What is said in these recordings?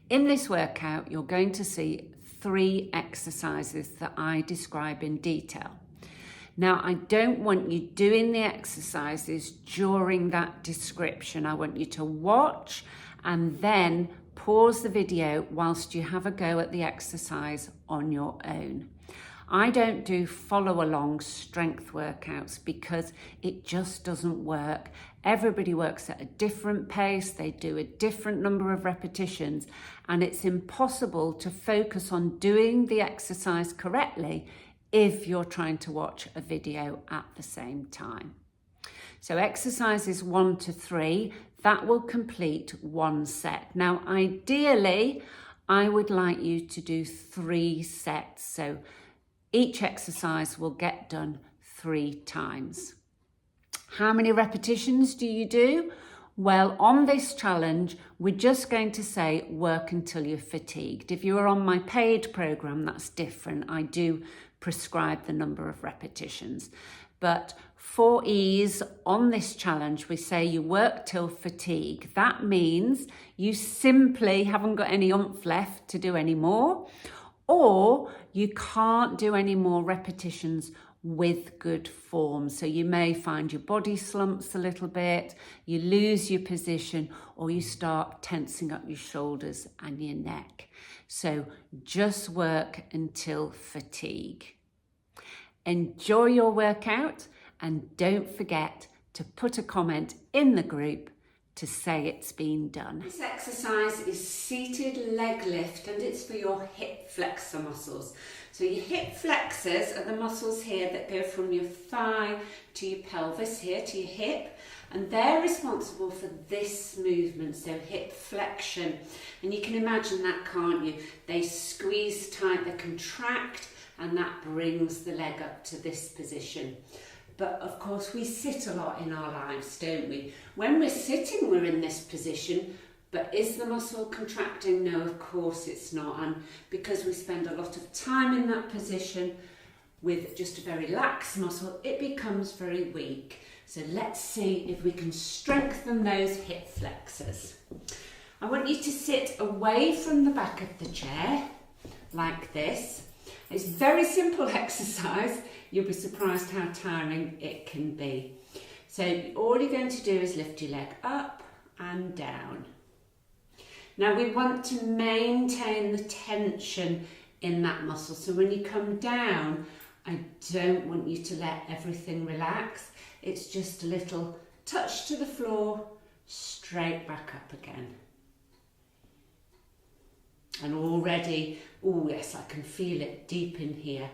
In this workout, you're going to see 3 exercises that I describe in detail. Now, I don't want you doing the exercises during that description. I want you to watch and then pause the video whilst you have a go at the exercise on your own. I don't do follow along strength workouts because it just doesn't work. Everybody works at a different pace, they do a different number of repetitions, and it's impossible to focus on doing the exercise correctly if you're trying to watch a video at the same time. So exercises 1 to 3, that will complete 1 set. Now, ideally, I would like you to do 3 sets. So each exercise will get done 3 times. How many repetitions do you do? Well, on this challenge, we're just going to say work until you're fatigued. If you are on my paid program, that's different. I do prescribe the number of repetitions. But for ease, on this challenge, we say you work till fatigue. That means you simply haven't got any oomph left to do any more, or you can't do any more repetitions with good form. So you may find your body slumps a little bit, you lose your position, or you start tensing up your shoulders and your neck. So just work until fatigue. Enjoy your workout and don't forget to put a comment in the group to say it's been done. This exercise is seated leg lift and it's for your hip flexor muscles. So your hip flexors are the muscles here that go from your thigh to your pelvis, here to your hip, and they're responsible for this movement, so hip flexion. And you can imagine that, can't you? They squeeze tight, they contract, and that brings the leg up to this position. But of course we sit a lot in our lives, don't we? When we're sitting, we're in this position, but is the muscle contracting? No, of course it's not. And because we spend a lot of time in that position with just a very lax muscle, it becomes very weak. So let's see if we can strengthen those hip flexors. I want you to sit away from the back of the chair, like this. It's a very simple exercise. You'll be surprised how tiring it can be. So all you're going to do is lift your leg up and down. Now we want to maintain the tension in that muscle. So when you come down, I don't want you to let everything relax. It's just a little touch to the floor, straight back up again. And already, oh yes, I can feel it deep in here,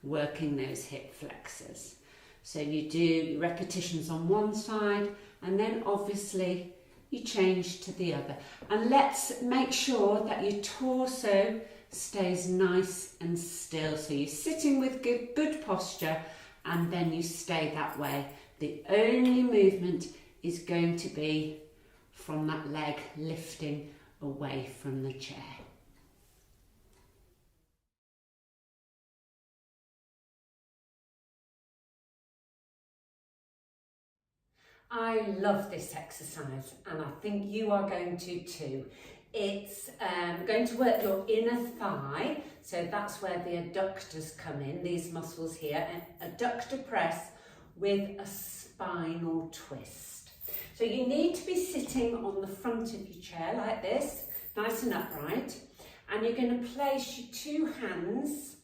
working those hip flexors. So you do repetitions on one side and then obviously you change to the other. And let's make sure that your torso stays nice and still. So you're sitting with good posture and then you stay that way. The only movement is going to be from that leg lifting away from the chair. I love this exercise and I think you are going to too. It's going to work your inner thigh, so that's where the adductors come in, these muscles here, an adductor press with a spinal twist. So you need to be sitting on the front of your chair like this, nice and upright, and you're going to place your 2 hands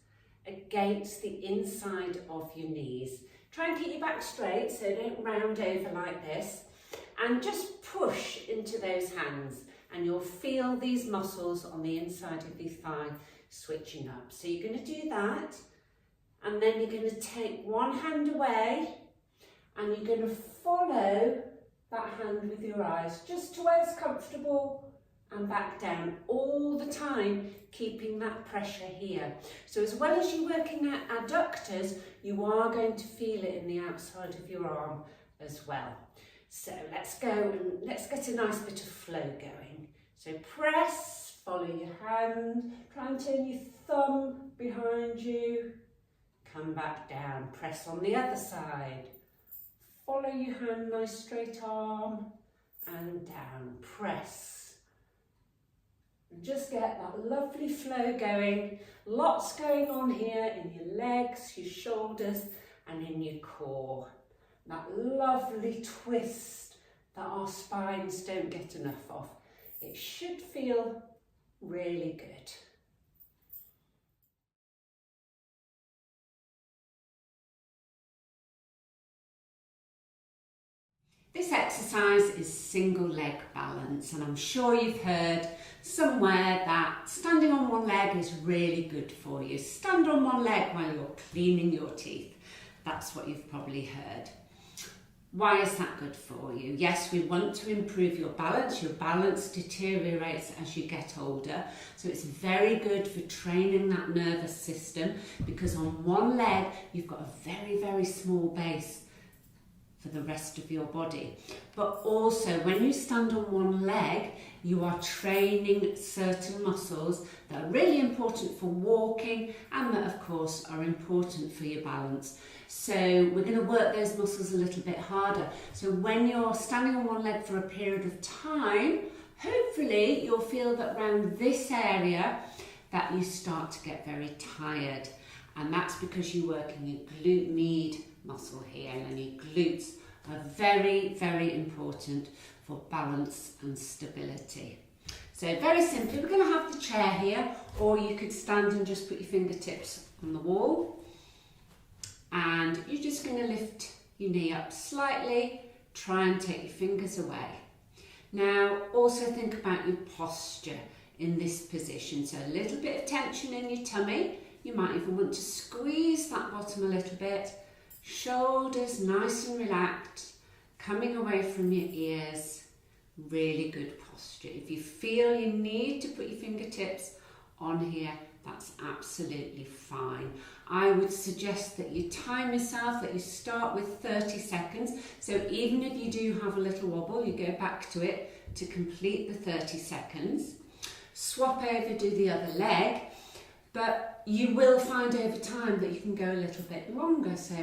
against the inside of your knees. Try and keep your back straight, so don't round over like this, and just push into those hands and you'll feel these muscles on the inside of your thigh switching up. So you're going to do that, and then you're going to take one hand away and you're going to follow that hand with your eyes just to where it's comfortable and back down, all the time keeping that pressure here. So as well as you're working at adductors, you are going to feel it in the outside of your arm as well. So let's go and let's get a nice bit of flow going. So press, follow your hand, try and turn your thumb behind you, come back down, press on the other side, follow your hand, nice straight arm, and down, press. And just get that lovely flow going. Lots going on here in your legs, your shoulders, and in your core. That lovely twist that our spines don't get enough of. It should feel really good. This exercise is single leg balance, and I'm sure you've heard somewhere that standing on one leg is really good for you. Stand on one leg while you're cleaning your teeth. That's what you've probably heard. Why is that good for you? Yes, we want to improve your balance. Your balance deteriorates as you get older. So it's very good for training that nervous system, because on one leg, you've got a very, very small base for the rest of your body. But also, when you stand on one leg, you are training certain muscles that are really important for walking and that, of course, are important for your balance. So we're going to work those muscles a little bit harder. So when you're standing on one leg for a period of time, hopefully you'll feel that around this area that you start to get very tired. And that's because you're working your glute med muscle here, and your glutes are very, very important for balance and stability. So very simply, we're going to have the chair here, or you could stand and just put your fingertips on the wall. And you're just going to lift your knee up slightly, try and take your fingers away. Now, also think about your posture in this position. So a little bit of tension in your tummy. You might even want to squeeze that bottom a little bit. Shoulders nice and relaxed, coming away from your ears. Really good posture. If you feel you need to put your fingertips on here, that's absolutely fine. I would suggest that you time yourself, that you start with 30 seconds. So even if you do have a little wobble, you go back to it to complete the 30 seconds. Swap over, do the other leg. But you will find over time that you can go a little bit longer. So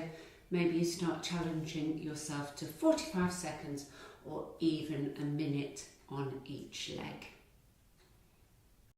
maybe you start challenging yourself to 45 seconds or even a minute on each leg.